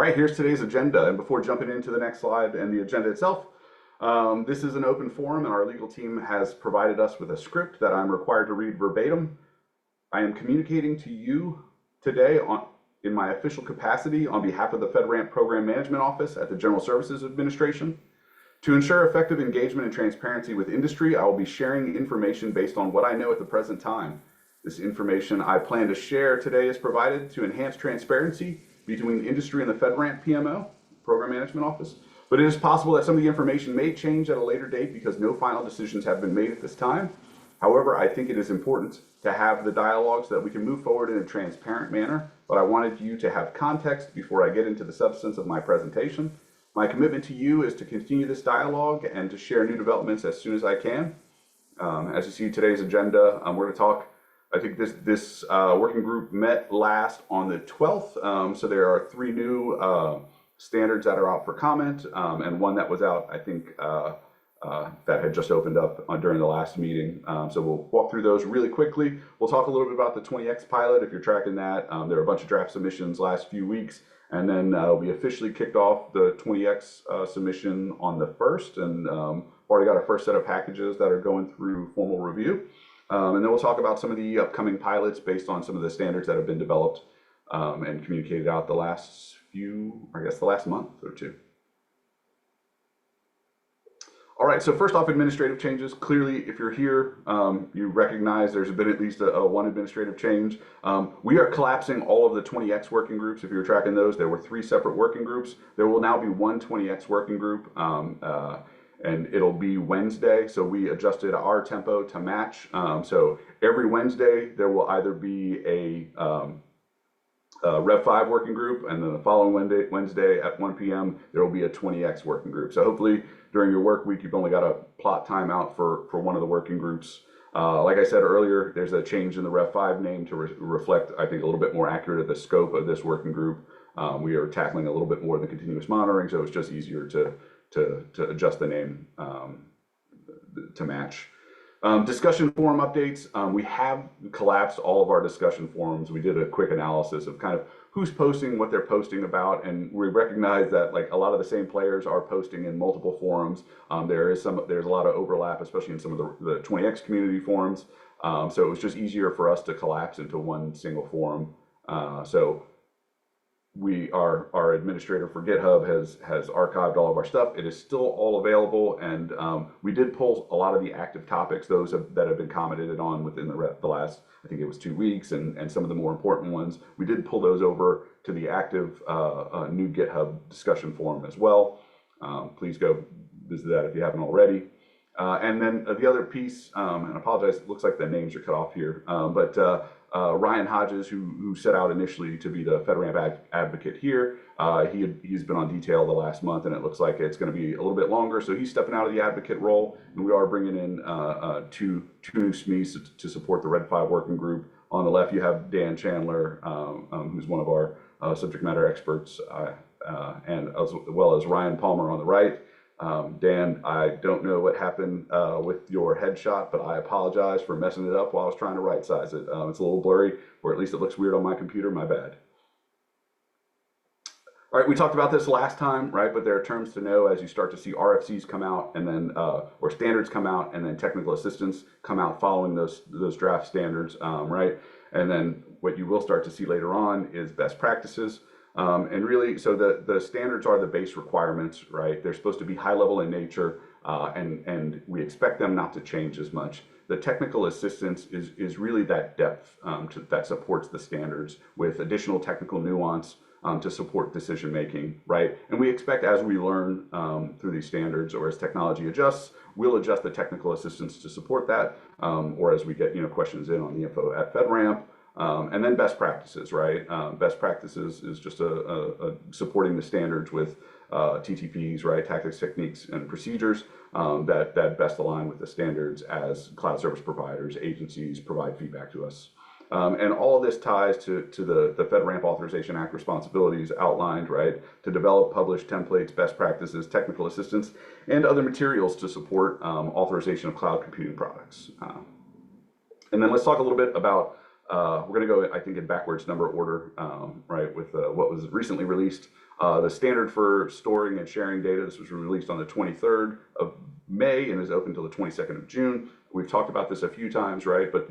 right, here's today's agenda. And before jumping into the next slide and the agenda itself, this is an open forum and our legal team has provided us with a script that I'm required to read verbatim. I am communicating to you today in my official capacity on behalf of the FedRAMP Program Management Office at the General Services Administration. To ensure effective engagement and transparency with industry, I will be sharing information based on what I know at the present time. This information I plan to share today is provided to enhance transparency between industry and the FedRAMP PMO, Program Management Office. But it is possible that some of the information may change at a later date because no final decisions have been made at this time. However, I think it is important to have the dialogue so that we can move forward in a transparent manner, but I wanted you to have context before I get into the substance of my presentation. My commitment to you is to continue this dialogue and to share new developments as soon as I can. As you see today's agenda, we're going to talk, I think this working group met last on the 12th, so there are 3 new standards that are out for comment, and one that was out, I think, that had just opened up during the last meeting. So we'll walk through those really quickly. We'll talk a little bit about the 20X pilot, if you're tracking that. There are a bunch of draft submissions last few weeks, and then we officially kicked off the 20X submission on the 1st, and already got our first set of packages that are going through formal review. And then we'll talk about some of the upcoming pilots based on some of the standards that have been developed and communicated out the last the last month or two. All right, so first off, administrative changes. Clearly, if you're here, you recognize there's been at least one administrative change. We are collapsing all of the 20X working groups. If you're tracking those, there were 3 separate working groups. There will now be one 20X working group, and it'll be Wednesday. So we adjusted our tempo to match. So every Wednesday, there will either be a Rev5 working group, and then the following Wednesday at 1 p.m. there will be a 20X working group. So hopefully during your work week you've only got to plot time out for one of the working groups. Like I said earlier, there's a change in the Rev5 name to reflect, I think, a little bit more accurate of the scope of this working group. We are tackling a little bit more of the continuous monitoring, so it's just easier to adjust the name to match. Discussion forum updates. We have collapsed all of our discussion forums. We did a quick analysis of kind of who's posting, what they're posting about, and we recognize that like a lot of the same players are posting in multiple forums. There's a lot of overlap, especially in some of the 20X community forums. So it was just easier for us to collapse into one single forum. So our administrator for GitHub has archived all of our stuff. It is still all available, and we did pull a lot of the active topics, those that have been commented on within the last, I think it was 2 weeks, and some of the more important ones. We did pull those over to the active new GitHub discussion forum as well. Please go visit that if you haven't already. And then the other piece, and I apologize, it looks like the names are cut off here, but Ryan Hodges, who set out initially to be the FedRAMP advocate here, he's been on detail the last month, and it looks like it's going to be a little bit longer. So he's stepping out of the advocate role, and we are bringing in two new SMEs to support the Rev5 working group. On the left, you have Dan Chandler, who's one of our subject matter experts, and as well as Ryan Palmer on the right. Dan, I don't know what happened with your headshot, but I apologize for messing it up while I was trying to right size it. It's a little blurry, or at least it looks weird on my computer, my bad. All right, we talked about this last time, right? But there are terms to know as you start to see RFCs come out, and then or standards come out, and then technical assistance come out following those draft standards, right? And then what you will start to see later on is best practices. And really, so the standards are the base requirements, right? They're supposed to be high level in nature, and we expect them not to change as much. The technical assistance is really that depth that supports the standards with additional technical nuance to support decision making, right? And we expect as we learn through these standards, or as technology adjusts, we'll adjust the technical assistance to support that, or as we get questions in on the info at FedRAMP. And then best practices, right? Best practices is just supporting the standards with TTPs, right? Tactics, techniques, and procedures that best align with the standards as cloud service providers, agencies provide feedback to us. And all of this ties to the FedRAMP Authorization Act responsibilities outlined, right? To develop, publish templates, best practices, technical assistance, and other materials to support authorization of cloud computing products. And then let's talk a little bit about we're going to go, I think, in backwards number order, right, with what was recently released. The standard for storing and sharing data, this was released on the 23rd of May and is open until the 22nd of June. We've talked about this a few times, right? But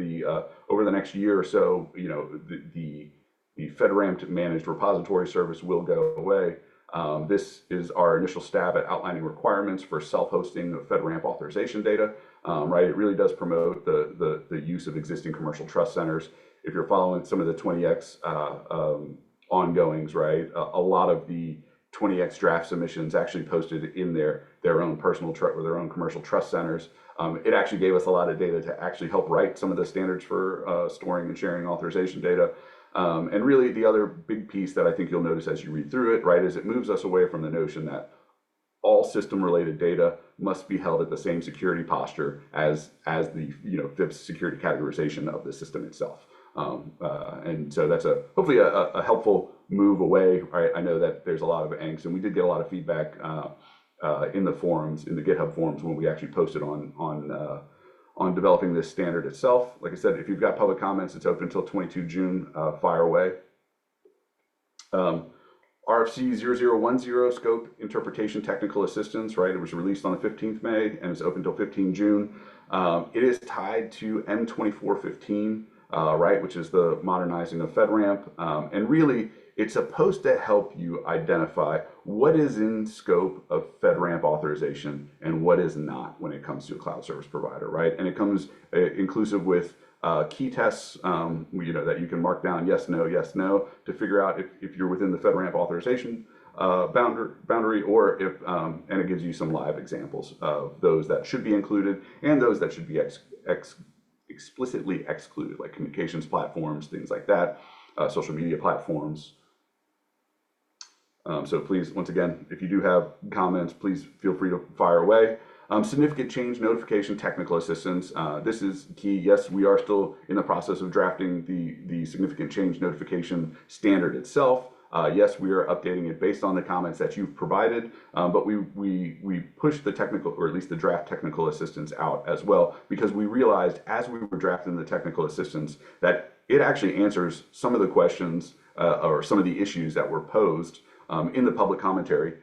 over the next year or so, the FedRAMP managed repository service will go away. This is our initial stab at outlining requirements for self-hosting of FedRAMP authorization data. Right, it really does promote the use of existing commercial trust centers. If you're following some of the 20X ongoings, right, a lot of the 20X draft submissions actually posted in their own personal or their own commercial trust centers. It actually gave us a lot of data to actually help write some of the standards for storing and sharing authorization data. And really, the other big piece that I think you'll notice as you read through it, right, is it moves us away from the notion that all system-related data must be held at the same security posture as the FIPS security categorization of the system itself. And so that's hopefully a helpful move away. Right? I know that there's a lot of angst, and we did get a lot of feedback in the forums, in the GitHub forums, when we actually posted on developing this standard itself. Like I said, if you've got public comments, it's open until 22 June. Fire away. RFC 0010 scope interpretation technical assistance, right? It was released on the 15th May and it's open until 15 June. It is tied to M2415, right, which is the modernizing of FedRAMP. And really, it's supposed to help you identify what is in scope of FedRAMP authorization and what is not when it comes to a cloud service provider, right? And it comes inclusive with key tests, that you can mark down yes, no, to figure out if you're within the FedRAMP authorization boundary, or if, and it gives you some live examples of those that should be included and those that should be explicitly excluded, like communications platforms, things like that, social media platforms. So please, once again, if you do have comments, please feel free to fire away. Significant change notification technical assistance. This is key. Yes, we are still in the process of drafting the significant change notification standard itself. Yes, we are updating it based on the comments that you've provided, but we pushed the technical, or at least the draft technical assistance out as well, because we realized as we were drafting the technical assistance that it actually answers some of the questions or some of the issues that were posed in the public commentary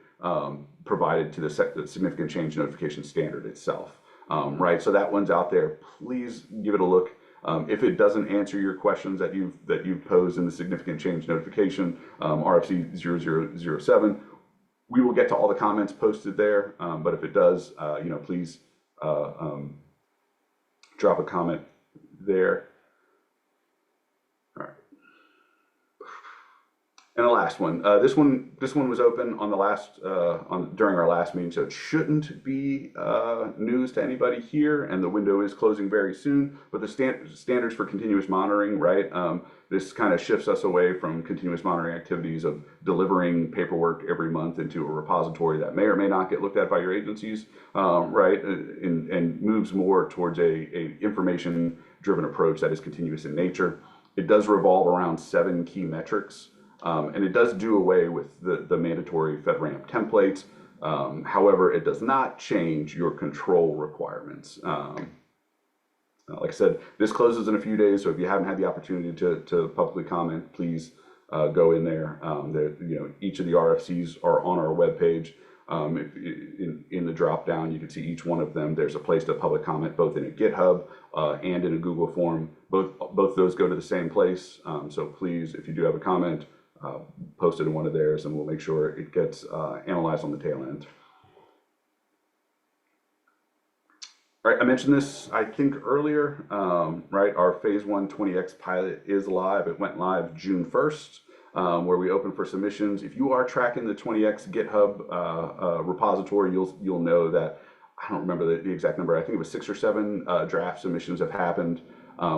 provided to the significant change notification standard itself, right? So that one's out there. Please give it a look. If it doesn't answer your questions that you've posed in the significant change notification, RFC 0007, we will get to all the comments posted there. But if it does, please drop a comment there. And the last one, this one was open on the last during our last meeting, so it shouldn't be news to anybody here. And the window is closing very soon. But the standards for continuous monitoring, right? This kind of shifts us away from continuous monitoring activities of delivering paperwork every month into a repository that may or may not get looked at by your agencies, right? And moves more towards a information-driven approach that is continuous in nature. It does revolve around 7 key metrics. And it does do away with the mandatory FedRAMP templates. However, it does not change your control requirements. Like I said, this closes in a few days, so if you haven't had the opportunity to publicly comment, please go in there. Each of the RFCs are on our webpage. In the drop down, you can see each one of them. There's a place to public comment, both in a GitHub and in a Google form. Both those go to the same place. So please, if you do have a comment, post it in one of theirs, and we'll make sure it gets analyzed on the tail end. All right, I mentioned this, I think, earlier, right? Our phase 1 20X pilot is live. It went live June 1st, where we open for submissions. If you are tracking the 20X GitHub repository, you'll know that, I don't remember the exact number, I think it was 6 or 7 draft submissions have happened.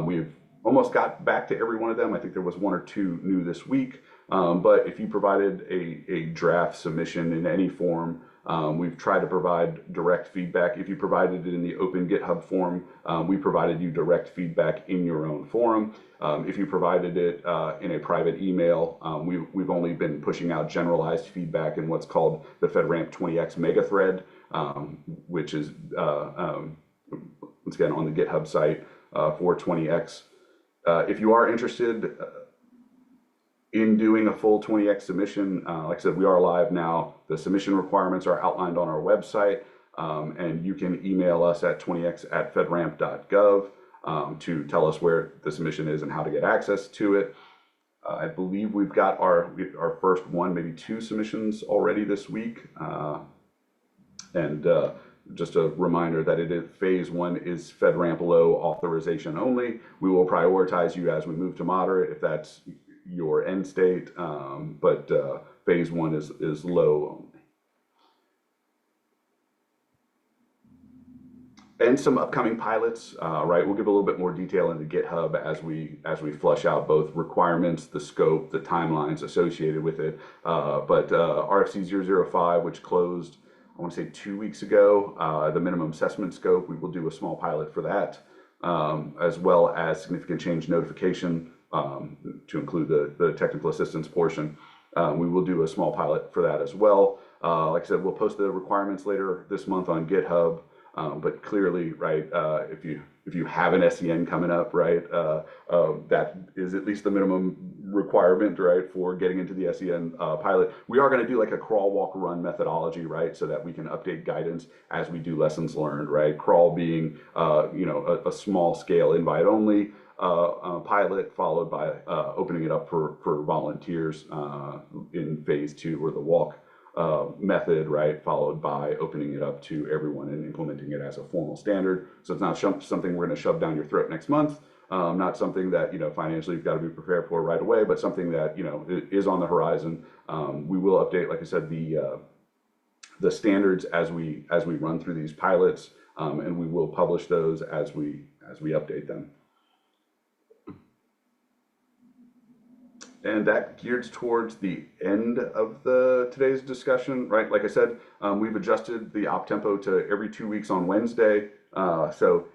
We've almost got back to every one of them. I think there was 1 or 2 new this week. But if you provided a draft submission in any form, we've tried to provide direct feedback. If you provided it in the open GitHub forum, we provided you direct feedback in your own forum. If you provided it in a private email, we've only been pushing out generalized feedback in what's called the FedRAMP 20X mega thread, which is, once again, on the GitHub site for 20X. If you are interested in doing a full 20X submission, like I said, we are live now. The submission requirements are outlined on our website, and you can email us at 20x@FedRAMP.gov to tell us where the submission is and how to get access to it. I believe we've got our first one, maybe two submissions already this week. Just a reminder that phase one is FedRAMP low authorization only. We will prioritize you as we move to moderate if that's your end state, but phase one is low only. And some upcoming pilots, right? We'll give a little bit more detail into GitHub as we flush out both requirements, the scope, the timelines associated with it. But RFC 005, which closed, I want to say 2 weeks ago, the minimum assessment scope, we will do a small pilot for that, as well as significant change notification to include the technical assistance portion. We will do a small pilot for that as well. Like I said, we'll post the requirements later this month on GitHub. But clearly, right, if you have an SEN coming up, right, that is at least the minimum requirement, right, for getting into the SEN pilot. We are going to do like a crawl, walk, run methodology, right, so that we can update guidance as we do lessons learned, right. Crawl being, a small scale invite only pilot, followed by opening it up for volunteers in phase two, or the walk method, right, followed by opening it up to everyone and implementing it as a formal standard. So it's not something we're going to shove down your throat next month, not something that, financially you've got to be prepared for right away, but something that, is on the horizon. We will update, like I said, the standards as we run through these pilots, and we will publish those as we update them. And that gears towards the end of today's discussion, right? Like I said, we've adjusted the op tempo to every 2 weeks on Wednesday. So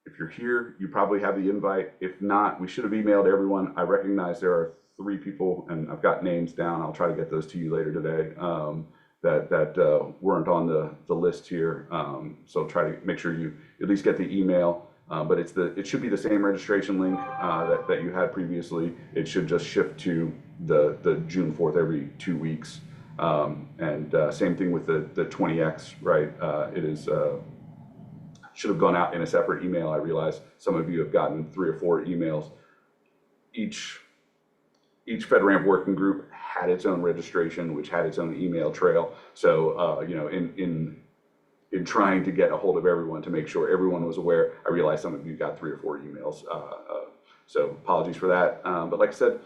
if you're here, you probably have the invite. If not, we should have emailed everyone. I recognize there are 3 people, and I've got names down. I'll try to get those to you later today, that weren't on the list here. So try to make sure you at least get the email. But it should be the same registration link that you had previously. It should just shift to the June 4th every 2 weeks. And same thing with the 20X, right? It is should have gone out in a separate email. I realize some of you have gotten 3 or 4 emails. Each FedRAMP working group had its own registration, which had its own email trail. So in trying to get a hold of everyone to make sure everyone was aware, I realize some of you got 3 or 4 emails. So apologies for that. But like I said,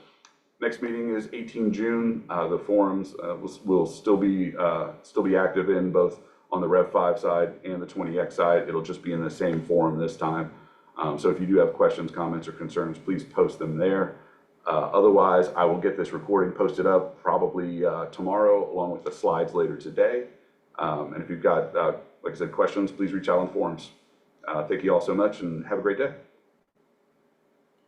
next meeting is 18 June. The forums will still be active in both on the Rev5 side and the 20X side. It'll just be in the same forum this time. So if you do have questions, comments, or concerns, please post them there. Otherwise, I will get this recording posted up probably tomorrow, along with the slides later today. And if you've got, like I said, questions, please reach out on forums. Thank you all so much, and have a great day.